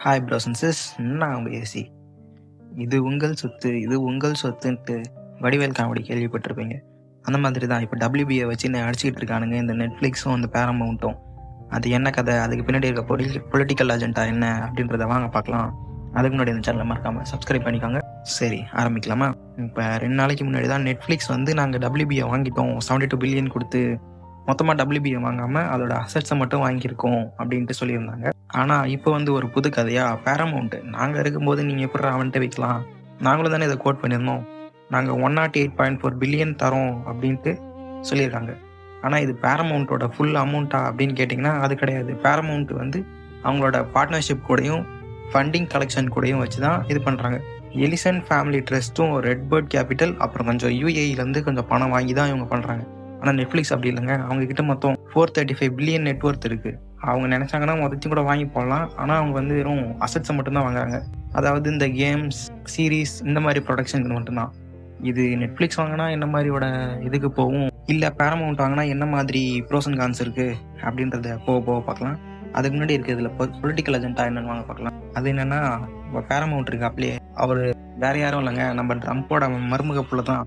Hi bros and sis, நான் உங்கள் AC. இது உங்கள் சொத்து, இது உங்கள் சொத்துன்ட்டு வடிவேல் காமெடி கேள்விப்பட்டிருப்பீங்க. அந்த மாதிரி தான் இப்போ WBயை வச்சு நான் அடிச்சுக்கிட்டு இருக்கானுங்க இந்த நெட்ஃப்ளிக்ஸும் இந்த பேரமௌண்ட்டும். அது என்ன கதை, அதுக்கு பின்னாடி இருக்க பொலிட்டிக்கல் அஜெண்டா என்ன அப்படின்றத வாங்க பார்க்கலாம். அதுக்கு முன்னாடி இந்த சேனலை மறக்காமல் சப்ஸ்கிரைப் பண்ணிக்கோங்க. சரி, ஆரம்பிக்கலாமா? இப்போ 2 நாளைக்கு முன்னாடி தான் நெட்ஃப்ளிக்ஸ் வந்து நாங்கள் WBயை வாங்கிட்டோம் 72 பில்லியன் கொடுத்து, மொத்தமாக WBயை வாங்காமல் அதோட அசட்ஸை மட்டும் வாங்கியிருக்கோம் அப்படின்ட்டு சொல்லியிருந்தாங்க. ஆனால் இப்போ வந்து ஒரு புது கதையாக பேரமௌண்ட்டு நாங்கள் இருக்கும்போது நீங்கள் எப்படி அவன்கிட்ட வைக்கலாம், நாங்களும் தானே இதை கோட் பண்ணியிருந்தோம், நாங்கள் 108.4 பில்லியன் தரோம் அப்படின்ட்டு சொல்லியிருக்காங்க. ஆனால் இது பேரமௌண்ட்டோட ஃபுல் அமௌண்ட்டா அப்படின்னு கேட்டிங்கன்னா அது கிடையாது. பேரமௌண்ட் வந்து அவங்களோட பார்ட்னர்ஷிப் கூடயும் ஃபண்டிங் கலெக்ஷன் கூடயும் வச்சு தான் இது பண்ணுறாங்க. எலிசன் ஃபேமிலி ட்ரஸ்ட்டும் ரெட்பர்ட் கேபிட்டல் அப்புறம் கொஞ்சம் UAEலேருந்து கொஞ்சம் பணம் வாங்கி தான் இவங்க பண்ணுறாங்க. ஆனால் நெட்ஃப்ளிக்ஸ் அப்படி இல்லைங்க. அவங்கக்கிட்ட மொத்தம் 435 பில்லியன் நெட்ஒர்த் இருக்குது. அவங்க நினச்சாங்கன்னா மொத்தத்தையும் கூட வாங்கி போடலாம். ஆனால் அவங்க வந்து வெறும் அசட்ஸை மட்டும்தான் வாங்குறாங்க. அதாவது இந்த கேம்ஸ், சீரீஸ், இந்த மாதிரி ப்ரொடக்ஷனுக்கு மட்டும்தான். இது நெட்ஃப்ளிக்ஸ் வாங்கினா என்ன மாதிரியோட இதுக்கு போகும், இல்லை பேரமௌண்ட் வாங்கினா என்ன மாதிரி ப்ரோஸ் அண்ட் கான்ஸ் இருக்குது அப்படின்றத போக போக பார்க்கலாம். அதுக்கு முன்னாடி இருக்கிறதுல பொலிட்டிக்கல் அஜெண்டா என்னன்னு வாங்க பார்க்கலாம். அது என்னென்னா, இப்போ பேரமௌண்ட் இருக்கு அப்படியே அவர் வேற யாரும் இல்லைங்க, நம்ம ட்ரம்ப்போட மருமக புள்ள தான்.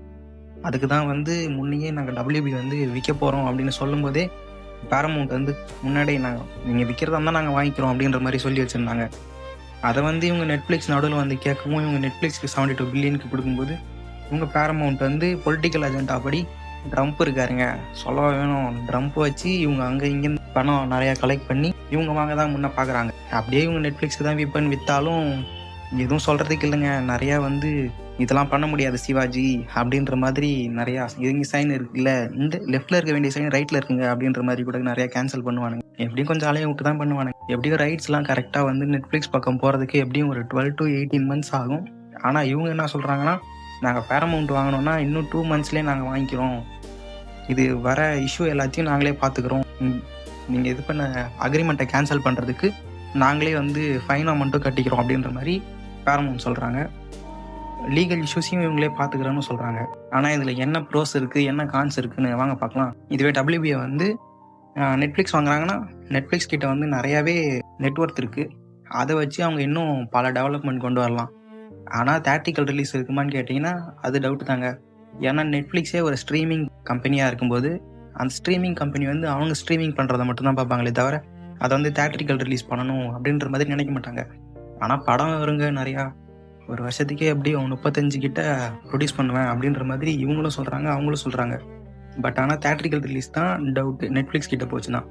அதுக்கு தான் வந்து முன்னையே நாங்கள் WB வந்து விற்க போகிறோம் அப்படின்னு சொல்லும் போதே பேரமௌண்ட் வந்து முன்னாடியே நீங்கள் விற்கிறதா இருந்தால் நாங்கள் வாங்கிக்கிறோம் அப்படின்ற மாதிரி சொல்லி வச்சுருந்தாங்க. அதை வந்து இவங்க நெட்ஃப்ளிக்ஸ் நடுவில் வந்து கேட்கவும் இவங்க நெட்ஃப்ளிக்ஸ்க்கு 72 பில்லியனுக்கு கொடுக்கும்போது இவங்க பேரமௌண்ட் வந்து பொலிட்டிக்கல் அஜெண்டா படி ட்ரம்ப் இருக்காருங்க, சொல்லவா வேணும், ட்ரம்ப் வச்சு இவங்க அங்கே இங்கேருந்து பணம் நிறையா கலெக்ட் பண்ணி இவங்க வாங்க தான் முன்னே பார்க்குறாங்க. அப்படியே இவங்க நெட்ஃப்ளிக்ஸ்க்கு தான் விற்றாலும் எதுவும் சொல்கிறதுக்கு இல்லைங்க. நிறையா வந்து இதெல்லாம் பண்ண முடியாது சிவாஜி அப்படின்ற மாதிரி நிறையா இவங்க சைன் இருக்குல்ல, இந்த லெஃப்டில் இருக்க வேண்டிய சைன் ரைட்டில் இருக்குங்க அப்படின்ற மாதிரி கூட நிறையா கேன்சல் பண்ணுவானுங்க. எப்படியும் கொஞ்சம் அலைய விட்டு தான் பண்ணுவானுங்க. எப்படியும் ரைட்ஸ்லாம் கரெக்டாக வந்து நெட்ஃப்ளிக்ஸ் பக்கம் போகிறதுக்கு எப்படியும் ஒரு 12 to 18 months ஆகும். ஆனால் இவங்க என்ன சொல்கிறாங்கன்னா, நாங்கள் பேரமௌண்ட் வாங்கினோன்னா இன்னும் 2 monthsலேயே நாங்கள் வாங்கிக்கிறோம், இது வர இஷ்யூ எல்லாத்தையும் நாங்களே பார்த்துக்குறோம், நீங்கள் இது பண்ண அக்ரிமெண்ட்டை கேன்சல் பண்ணுறதுக்கு நாங்களே வந்து ஃபைன் அமௌண்ட்டும் கட்டிக்கிறோம் அப்படின்ற மாதிரி பேரமௌண்ட் சொல்கிறாங்க. லீகல் இஷ்யூஸையும் இவங்களே பார்த்துக்கிறோன்னு சொல்கிறாங்க. ஆனால் இதில் என்ன ப்ரோஸ் இருக்குது, என்ன கான்ஸ் இருக்குன்னு வாங்க பார்க்கலாம். இதுவே WBயை வந்து நெட்ஃப்ளிக்ஸ் வாங்குறாங்கன்னா நெட்ஃப்ளிக்ஸ் கிட்ட வந்து நிறையாவே நெட்ஒர்க் இருக்குது. அதை வச்சு அவங்க இன்னும் பல டெவலப்மெண்ட் கொண்டு வரலாம். ஆனால் தேட்ரிக்கல் ரிலீஸ் இருக்குமான்னு கேட்டிங்கன்னா அது டவுட் தாங்க. ஏன்னா நெட்ஃப்ளிக்ஸே ஒரு ஸ்ட்ரீமிங் கம்பெனியாக இருக்கும்போது அந்த ஸ்ட்ரீமிங் கம்பெனி வந்து அவங்க ஸ்ட்ரீமிங் பண்ணுறதை மட்டும்தான் பார்ப்பாங்களே தவிர அதை வந்து தேட்ரிக்கல் ரிலீஸ் பண்ணணும் அப்படின்ற மாதிரி நினைக்க மாட்டாங்க. ஆனால் படம் வருங்க நிறையா, ஒரு வருஷத்துக்கே எப்படியும் 35 கிட்ட ப்ரொடியூஸ் பண்ணுவேன் அப்படின்ற மாதிரி இவங்களும் சொல்கிறாங்க, அவங்களும் சொல்கிறாங்க. பட் ஆனால் தேட்ரிக்கல் ரிலீஸ் தான் டவுட்டு நெட்ஃப்ளிக்ஸ் கிட்ட போச்சுன்னா.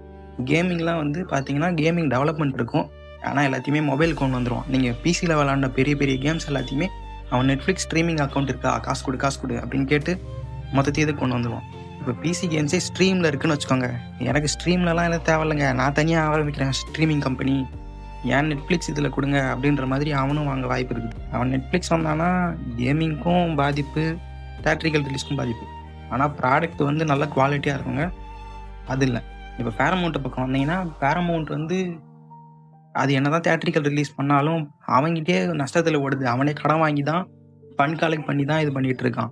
கேமிங்லாம் வந்து பார்த்தீங்கன்னா கேமிங் டெவலப்மெண்ட் இருக்கும், ஆனால் எல்லாத்தையுமே மொபைல் கொண்டு வந்துடுவான். நீங்கள் பிசியில் விளாண்ட பெரிய பெரிய கேம்ஸ் எல்லாத்தையுமே அவன் நெட்ஃப்ளிக்ஸ் ஸ்ட்ரீமிங் அக்கௌண்ட் இருக்கா, காசு கொடு அப்படின்னு கேட்டு மொத்தத்தையும் இது கொண்டு வந்துடுவான். இப்போ பிசி கேம்ஸே ஸ்ட்ரீமில் இருக்குன்னு வச்சுக்கோங்க. எனக்கு ஸ்ட்ரீம்லலாம் எனக்கு தேவையில்லைங்க, நான் தனியாக ஆரம்பிக்கிறேன் ஸ்ட்ரீமிங் கம்பெனி, ஏன் நெட்ஃப்ளிக்ஸ் இதில் கொடுங்க அப்படின்ற மாதிரி அவனும் வாங்க வாய்ப்பு இருக்குது. அவன் நெட்ஃப்ளிக்ஸ் வந்தானா கேமிங்க்கும் பாதிப்பு, தேட்ரிக்கல் ரிலீஸ்க்கும் பாதிப்பு. ஆனால் ப்ராடக்ட் வந்து நல்ல குவாலிட்டியாக இருக்குங்க, அது இல்லை. இப்போ பேரமௌண்ட்டு பக்கம் வந்தீங்கன்னா பேரமௌண்ட் வந்து அது என்ன தான் தேட்ரிக்கல் ரிலீஸ் பண்ணாலும் அவங்ககிட்டே நஷ்டத்தில் ஓடுது. அவனே கடன் வாங்கி தான் ஃபண்ட் கலெக்ட் பண்ணி தான் இது பண்ணிகிட்டு இருக்கான்.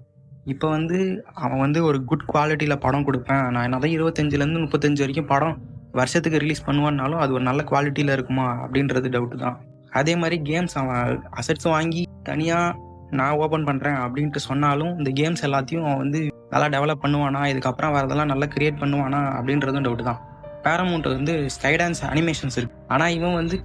இப்போ வந்து அவன் வந்து ஒரு குட் குவாலிட்டியில் படம் கொடுப்பேன், நான் என்ன தான் 25 to 35 வரைக்கும் படம் வருஷத்துக்கு ரிலீஸ் பண்ணுவான்னாலும் அது ஒரு நல்ல குவாலிட்டியில் இருக்குமா அப்படின்றது டவுட்டு தான். அதே மாதிரி கேம்ஸ் அவன் அசட்ஸும் வாங்கி தனியாக நான் ஓப்பன் பண்ணுறேன் அப்படின்ட்டு சொன்னாலும் இந்த கேம்ஸ் எல்லாத்தையும் அவன் வந்து நல்லா டெவலப் பண்ணுவானா, இதுக்கப்புறம் வரதெல்லாம் நல்லா கிரியேட் பண்ணுவானா அப்படின்றதும் டவுட்டு தான். பேரமௌண்ட் வந்து ஸ்கைடான்ஸ் அனிமேஷன்ஸ் இருக்குது, ஆனால் இவன் வந்து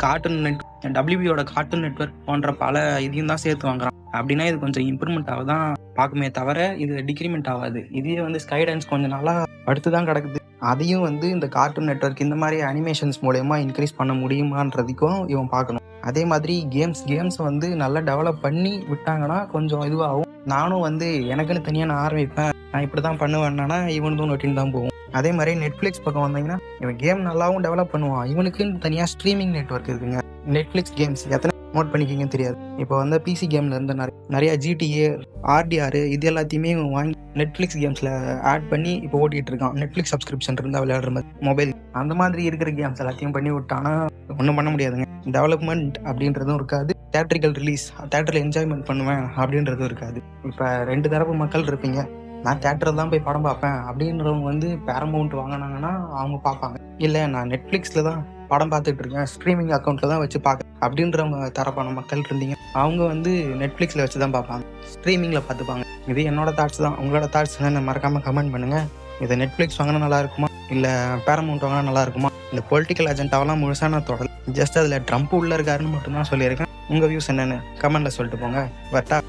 WBயோட கார்ட்டூன் நெட்வொர்க் போன்ற பல இதையும் தான் சேர்த்து வாங்குறான். அப்படின்னா இது கொஞ்சம் இம்ப்ரூவ்மெண்ட் ஆகுதான் பார்க்குமே தவிர இது டிக்ரிமெண்ட் ஆகாது. இதே வந்து ஸ்கைடான்ஸ் கொஞ்சம் நாளாக அடுத்து தான் கிடக்குது. அதையும் வந்து இந்த கார்ட்டூன் நெட்வொர்க் இந்த மாதிரி அனிமேஷன்ஸ் மூலயமா இன்க்ரீஸ் பண்ண முடியுமான்றதுக்கும் இவன் பார்க்கணும். அதே மாதிரி கேம்ஸ் வந்து நல்லா டெவலப் பண்ணி விட்டாங்கன்னா கொஞ்சம் இதுவாகும். நானும் வந்து எனக்குன்னு தனியாக நான் ஆரம்பிப்பேன், நான் இப்படி தான் பண்ணுவேன்னா இவனுக்கும் நொட்டின்னு தான் போகும். அதே மாதிரி நெட்ஃப்ளிக்ஸ் பக்கம் வந்தீங்கன்னா இவன் கேம் நல்லாவும் டெவலப் பண்ணுவான், இவனுக்குன்னு தனியாக ஸ்ட்ரீமிங் நெட்வொர்க் இருக்குங்க. நெட்ஃப்ளிக்ஸ் கேம்ஸ் எத்தனை நோட் பண்ணிக்கிங்கன்னு தெரியாது. இப்போ வந்து பிசி கேமில் இருந்து நிறையா GTA, RDR இது எல்லாத்தையுமே வாங்கி நெட்ஃப்ளிக்ஸ் கேம்ஸில் ஆட் பண்ணி இப்போ ஓட்டிகிட்டு இருக்கான். நெட்ஃப்ளிக்ஸ் சப்ஸ்கிரிப்ஷன் இருந்தால் விளையாடுற மாதிரி மொபைல் அந்த மாதிரி இருக்கிற கேம்ஸ் எல்லாத்தையும் பண்ணி விட்டானா ஒன்றும் பண்ண முடியாதுங்க. டெவலப்மெண்ட் அப்படின்றதும் இருக்காது, தேட்ரிக்கல் ரிலீஸ் தேட்டரில் என்ஜாய்மெண்ட் பண்ணுவேன் அப்படின்றதும் இருக்காது. இப்போ 2 தரப்பு மக்கள் இருப்பீங்க. நான் தேட்டரில் தான் போய் படம் பார்ப்பேன் அப்படின்றவங்க வந்து பேரமௌண்ட் வாங்கினாங்கன்னா அவங்க பார்ப்பாங்க. இல்லை நான் நெட்ஃப்ளிக்ஸில் தான் படம் பார்த்துட்டு இருக்கேன், ஸ்ட்ரீமிங் அக்கௌண்ட்டில் தான் வச்சு பார்க்க அப்படின்றவங்க தரப்பான மக்கள் இருந்தீங்க. அவங்க வந்து நெட்ஃப்ளிக்ஸில் வச்சு தான் பார்ப்பாங்க, ஸ்ட்ரீமிங்கில் பார்த்துப்பாங்க. இது என்னோட தாட்ஸ் தான். உங்களோட தாட்ஸ் என்ன மறக்காமல் கமெண்ட் பண்ணுங்கள். இதை நெட்ஃப்ளிக்ஸ் வாங்கினா நல்லா இருக்குமா, இல்லை பேரமௌண்ட் வாங்கினா நல்லா இருக்குமா? இந்த பொலிட்டிக்கல் அஜெண்டாவெல்லாம் முழுசாக நான் தொடரல. ஜஸ்ட் அதில் ட்ரம்ப் உள்ளே இருக்காருன்னு மட்டும்தான் சொல்லியிருக்கேன். உங்கள் வியூஸ் என்னென்னு கமெண்ட்டில் சொல்லிட்டு போங்க. வரட்டா?